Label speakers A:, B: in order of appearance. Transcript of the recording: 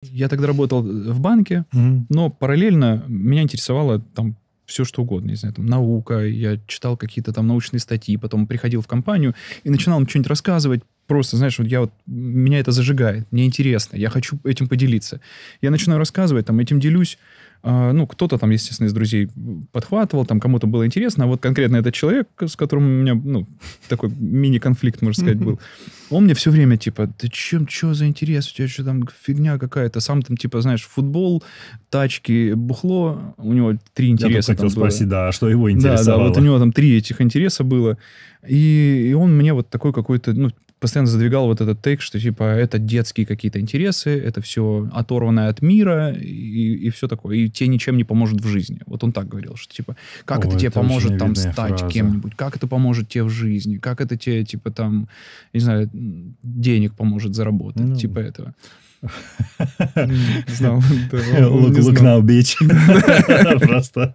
A: Я тогда работал в банке, но параллельно меня интересовало там все, что угодно. Не знаю, там, наука, я читал какие-то там научные статьи, потом приходил в компанию и начинал им что-нибудь рассказывать. Просто, знаешь, меня это зажигает, мне интересно, я хочу этим поделиться. Я начинаю рассказывать, там, этим делюсь. Кто-то там, естественно, из друзей подхватывал, там, кому-то было интересно, а вот конкретно этот человек, с которым у меня, такой мини-конфликт, можно сказать, был, он мне все время, типа, ты что за интерес, у тебя что там фигня какая-то, сам там, типа, знаешь, футбол, тачки, бухло, у него 3 интереса.
B: Я только хотел спросить, да, что его интересовало.
A: Да, вот у него там 3 этих интереса было, и он мне вот такой какой-то, постоянно задвигал вот этот тейк, что, типа, это детские какие-то интересы, это все оторванное от мира и все такое. И тебе ничем не поможет в жизни. Вот он так говорил, что, типа, как это тебе поможет там стать кем-нибудь, как это поможет тебе в жизни, как это тебе, типа, там, не знаю, денег поможет заработать, типа этого.
B: Look now, bitch. Просто.